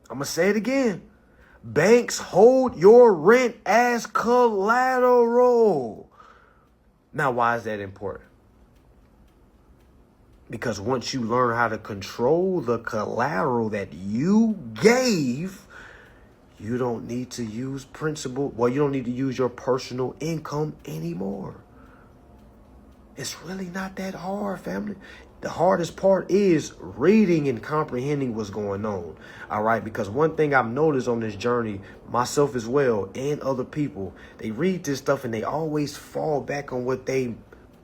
I'm going to say it again. Banks hold your rent as collateral. Now, why is that important? Because once you learn how to control the collateral that you gave, you don't need to use principal. Well, you don't need to use your personal income anymore. It's really not that hard, family. The hardest part is reading and comprehending what's going on. All right. Because one thing I've noticed on this journey, myself as well, and other people, they read this stuff and they always fall back on what they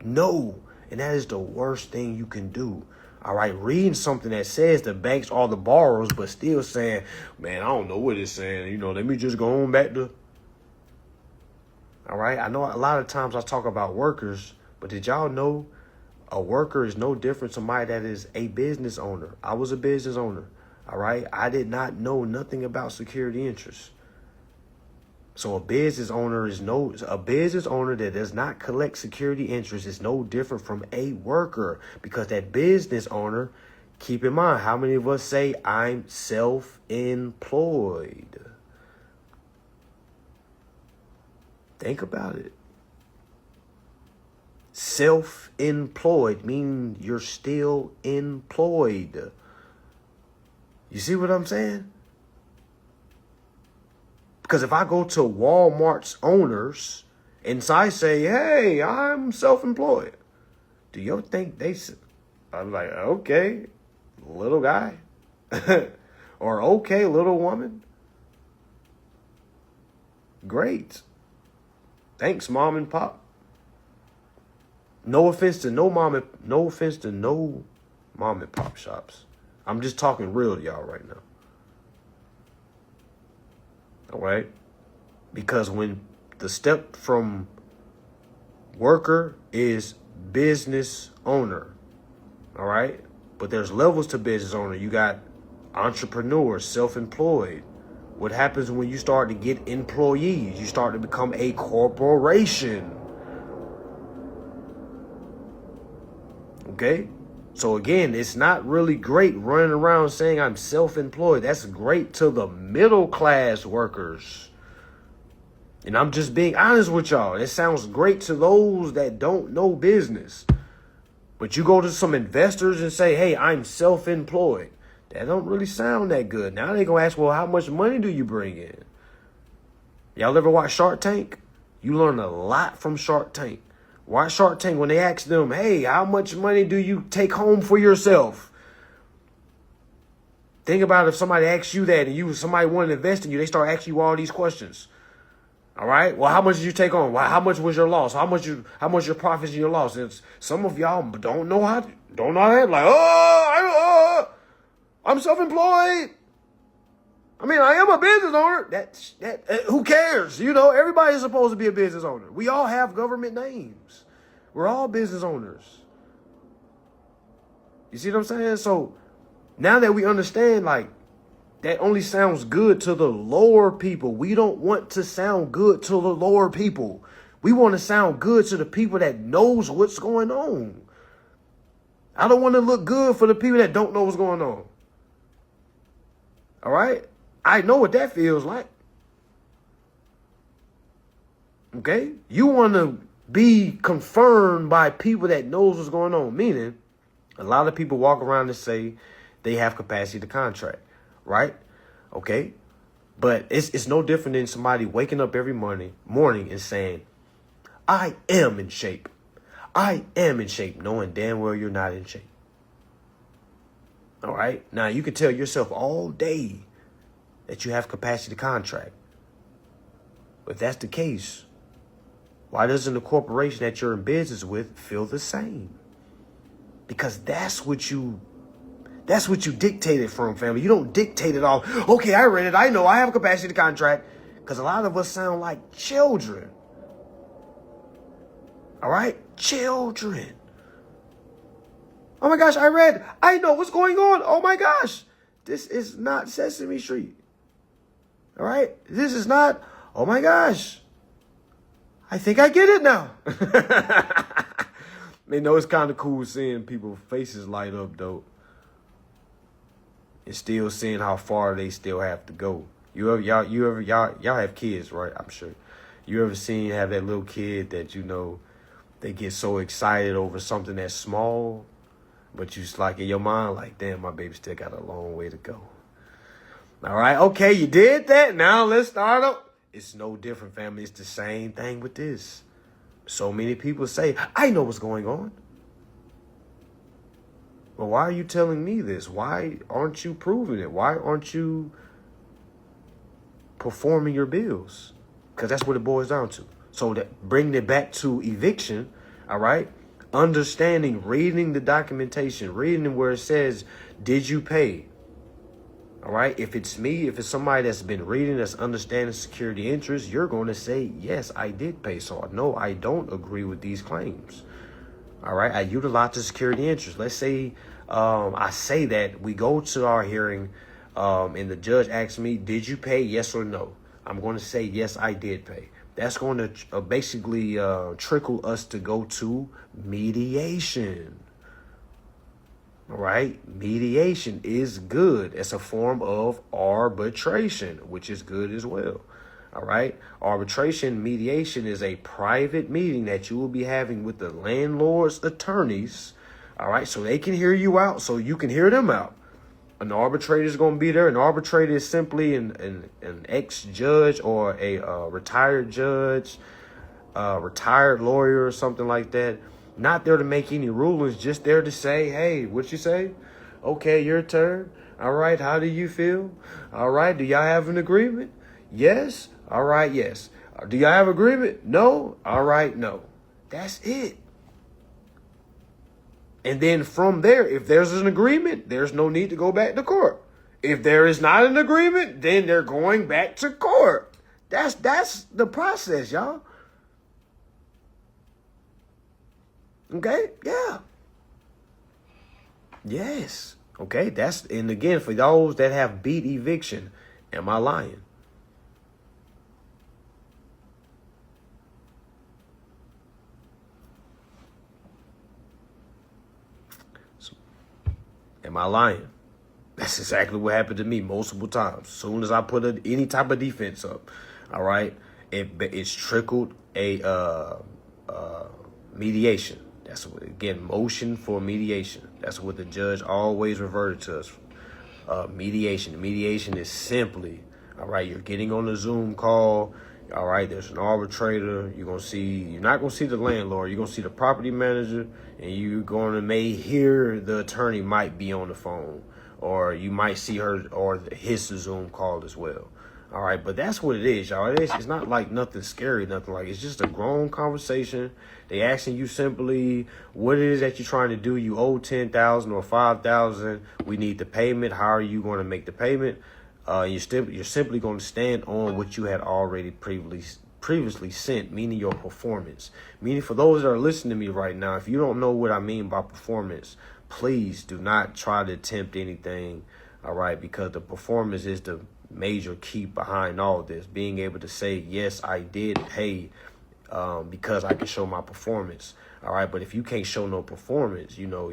know. And that is the worst thing you can do. All right. Reading something that says the banks are the borrowers, but still saying, man, I don't know what it's saying. You know, let me just go on back to. All right. I know a lot of times I talk about workers, but did y'all know a worker is no different from somebody that is a business owner? I was a business owner. All right. I did not know nothing about security interests. So a business owner that does not collect security interest is no different from a worker, because that business owner, keep in mind, how many of us say I'm self-employed? Think about it. Self-employed means you're still employed. You see what I'm saying? Because if I go to Walmart's owners and I say, hey, I'm self-employed, do you think I'm like, okay, little guy, or okay, little woman? Great. Thanks, mom and pop. No offense to no mom and pop shops. I'm just talking real to y'all right now. All right? Because when the step from worker is business owner, all right? But there's levels to business owner. You got entrepreneur, self-employed. What happens when you start to get employees? You start to become a corporation. Okay? So again, it's not really great running around saying I'm self-employed. That's great to the middle class workers. And I'm just being honest with y'all. It sounds great to those that don't know business. But you go to some investors and say, hey, I'm self-employed. That don't really sound that good. Now they're going to ask, well, how much money do you bring in? Y'all ever watch Shark Tank? You learn a lot from Shark Tank. Watch Shark Tank when they ask them, hey, how much money do you take home for yourself? Think about if somebody asks you that and somebody wanted to invest in you, they start asking you all these questions. All right. Well, how much did you take on? Well, how much was your loss? How much your profits and your loss? And some of y'all don't know how. Like, I'm self-employed. I mean, I am a business owner. Who cares? You know, everybody's supposed to be a business owner. We all have government names. We're all business owners. You see what I'm saying? So now that we understand, like, that only sounds good to the lower people. We don't want to sound good to the lower people. We want to sound good to the people that knows what's going on. I don't want to look good for the people that don't know what's going on. All right? I know what that feels like. Okay? You want to be confirmed by people that knows what's going on. Meaning, a lot of people walk around and say they have capacity to contract. Right? Okay? But it's no different than somebody waking up every morning and saying, I am in shape. I am in shape, knowing damn well you're not in shape. All right? Now, you can tell yourself all day that you have capacity to contract. But if that's the case, why doesn't the corporation that you're in business with feel the same? Because that's what you dictate it from, family. You don't dictate it all. Okay, I read it. I know I have capacity to contract. Because a lot of us sound like children. All right? Children. Oh my gosh, I know what's going on. Oh my gosh. This is not Sesame Street. All right? This is not, oh my gosh. I think I get it now. You know, it's kind of cool seeing people's faces light up, though. and still seeing how far they still have to go. Y'all have kids, right? I'm sure. You ever have that little kid that, they get so excited over something that's small, but you just like in your mind, like, damn, my baby still got a long way to go. All right, okay, you did that. Now let's start up. It's no different, family. It's the same thing with this. So many people say, I know what's going on. Well, why are you telling me this? Why aren't you proving it? Why aren't you performing your bills? Because that's what it boils down to. So that bringing it back to eviction, all right? Understanding, reading the documentation, reading where it says, did you pay? All right? If it's me, if it's somebody that's been reading, that's understanding security interests, you're going to say, yes, I did pay. So no, I don't agree with these claims. All right? I utilize the security interest. Let's say I say that we go to our hearing and the judge asks me, did you pay? Yes or no? I'm going to say, yes, I did pay. That's going to basically trickle us to go to mediation. All right? Mediation is good. It's a form of arbitration, which is good as well. All right? Arbitration, mediation is a private meeting that you will be having with the landlord's attorneys. All right? So they can hear you out, so you can hear them out. An arbitrator is going to be there. An arbitrator is simply an ex-judge or a retired judge, retired lawyer or something like that. Not there to make any rulings, just there to say, hey, what you say? Okay, your turn. All right, how do you feel? All right, do y'all have an agreement? Yes. All right, yes. Do y'all have agreement? No. All right, no. That's it. And then from there, if there's an agreement, there's no need to go back to court. If there is not an agreement, then they're going back to court. That's the process, y'all. Okay? Yeah. Yes. Okay? And again, for those that have beat eviction, am I lying? Am I lying? That's exactly what happened to me multiple times. As soon as I put any type of defense up, all right, it's trickled a mediation. That's what, again, motion for mediation. That's what the judge always reverted to us. Mediation. Mediation is simply, all right, you're getting on a Zoom call. All right, there's an arbitrator. You're not going to see the landlord. You're going to see the property manager, and you may hear the attorney might be on the phone, or you might see her or his Zoom call as well. All right, but that's what it is, y'all. It's not like nothing scary, nothing like. It's just a grown conversation. They asking you simply what it is that you're trying to do. You owe $10,000 or $5,000. We need the payment. How are you going to make the payment? You're simply going to stand on what you had already previously sent, meaning your performance. Meaning, for those that are listening to me right now, if you don't know what I mean by performance, please do not try to attempt anything. All right, because the performance is the major key behind all this. Being able to say, yes, I did pay because I can show my performance. All right, but if you can't show no performance, you're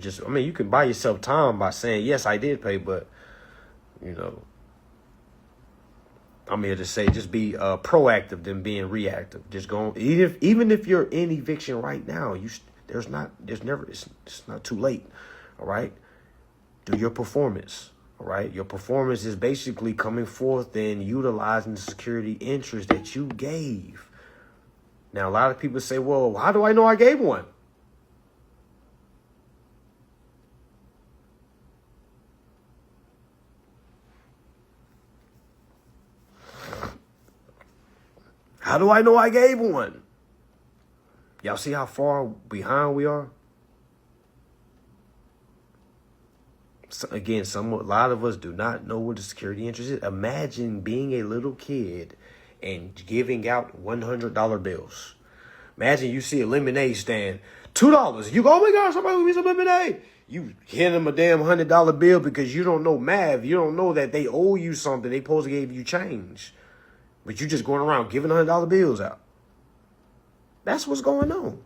just, you can buy yourself time by saying, yes, I did pay, but I'm here to say just be proactive than being reactive. Just go, even if you're in eviction right now, it's not too late. All right, do your performance. All right, your performance is basically coming forth and utilizing the security interest that you gave. Now, a lot of people say, well, how do I know I gave one? How do I know I gave one? Y'all see how far behind we are? So again, a lot of us do not know what the security interest is. Imagine being a little kid and giving out $100 bills. Imagine you see a lemonade stand, $2. You go, oh my God, somebody give me some lemonade. You hand them a damn $100 bill because you don't know math. You don't know that they owe you something. They supposed to give you change. But you just going around giving $100 bills out. That's what's going on.